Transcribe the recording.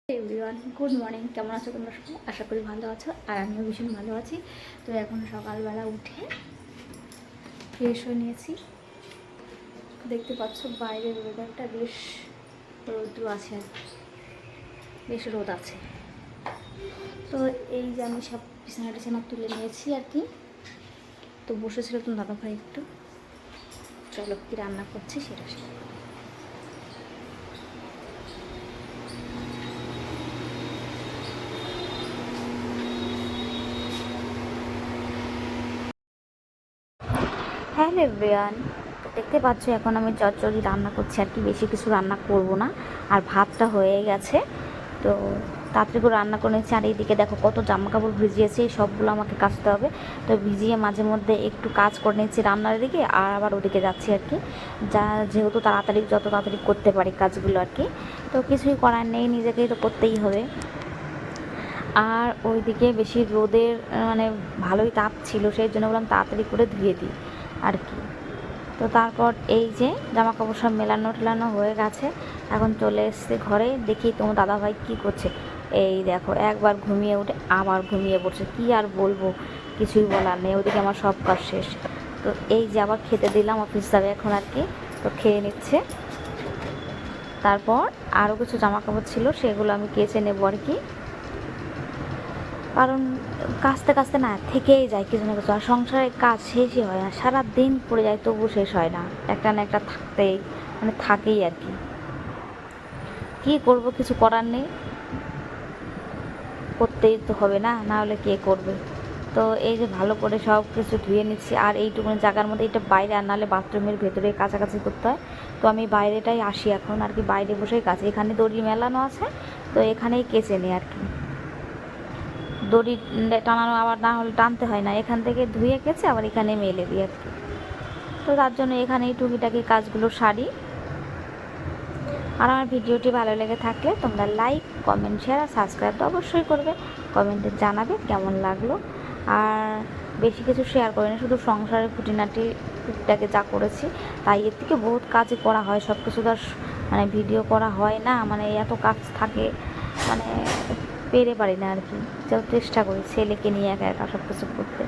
Everyone, good morning. কেমন আছো তোমরা সবাই? আশা করি ভালো আছো, আর আমিও ভীষণ ভালো আছি। তো এখন সকালবেলা উঠে ফ্রেশ হয়ে নিয়েছি। দেখতে পাচ্ছ বাইরের ওয়েদারটা বেশ রৌদ্র আছে, আর বেশ রোদ আছে। তো এই যে আমি সব বিছানা টিছানা তুলে নিয়েছি আর কি। তো বসেছিল তো দাদা ভাই, একটু চলো কি রান্না করছি সেটা শেয়ার করো। হ্যালো এভরিওয়ান, দেখতে পাচ্ছ এখন আমি চচ্চড়ি রান্না করছি আর কি। বেশি কিছু রান্না করব না, আর ভাতটা হয়ে গেছে। তো তাড়াতাড়ি করে রান্না করে নিচ্ছি। আর এইদিকে দেখো কত জামা কাপড় ভিজিয়েছে, সবগুলো আমাকে কাচতে হবে। তো ভিজিয়ে মাঝে মধ্যে একটু কাজ করে নিচ্ছি রান্নার দিকে, আর আবার ওদিকে যাচ্ছি আর কি। যেহেতু তাড়াতাড়ি যত তাড়াতাড়ি করতে পারি কাজগুলো আর কি। তো কিছুই করার নেই, নিজেকেই তো করতেই হবে। আর ওইদিকে বেশি রোদের মানে ভালোই তাপ ছিল, সেই জন্য বললাম তাড়াতাড়ি করে ধুয়ে দিই আর কি। তো তারপর এই যে জামা কাপড় সব মেলানো টেলানো হয়ে গেছে, এখন চলে এসছে ঘরে। দেখি তোমার দাদাভাই কী করছে। এই দেখো একবার ঘুমিয়ে উঠে আবার ঘুমিয়ে পড়ছে, কি আর বলবো, কিছুই বলার নেই। ওদিকে আমার সব কাজ শেষ। তো এই যে আবার খেতে দিলাম, অফিস যাবে এখন আর কি। তো খেয়ে নিচ্ছে। তারপর আরও কিছু জামা কাপড় ছিল, সেগুলো আমি কেচে নেবো আর কি। কারণ কাচতে কাচতে না থেকেই যায় কিছু না কিছু, আর সংসারের কাজ শেষই হয় না, সারা দিন পড়ে যায় তবু শেষ হয় না, একটা না একটা থাকতেই মানে থাকেই আর কি। কী করবো, কিছু করার নেই, করতেই তো হবে, না না হলে কে করবে। তো এই যে ভালো করে সব কিছু ধুয়ে নিচ্ছি। আর এইটুকুনি জায়গার মধ্যে, এটা বাইরে, আর নাহলে বাথরুমের ভেতরে কাছাকাছি করতে হয়। তো আমি বাইরেটাই আসি এখন আর কি, বাইরে বসেই কাছে। এখানে দড়ি মেলানো আছে, তো এখানেই কেচে নিই আর কি। দড়ি টানানো আবার না হলে টানতে হয় না, এখান থেকে ধুয়ে গেছে আবার এখানে মেলে দিই আর কি। তো তার জন্য এখানেই টুকিটাকি কাজগুলো সারি। আর আমার ভিডিওটি ভালো লেগে থাকলে তোমরা লাইক, কমেন্ট, শেয়ার আর সাবস্ক্রাইব তো অবশ্যই করবে। কমেন্টে জানাবে কেমন লাগলো। আর বেশি কিছু শেয়ার করি না, শুধু সংসারের খুঁটিনাটি টুকটাকে যা করেছি তাই। এর থেকে বহুত কাজই করা হয়, সব কিছু তো মানে ভিডিও করা হয় না, মানে এত কাজ থাকে, মানে পেরে পারি না আর কি। চেষ্টা করি ছেলেকে নিয়ে একা একা সব কিছু করতে।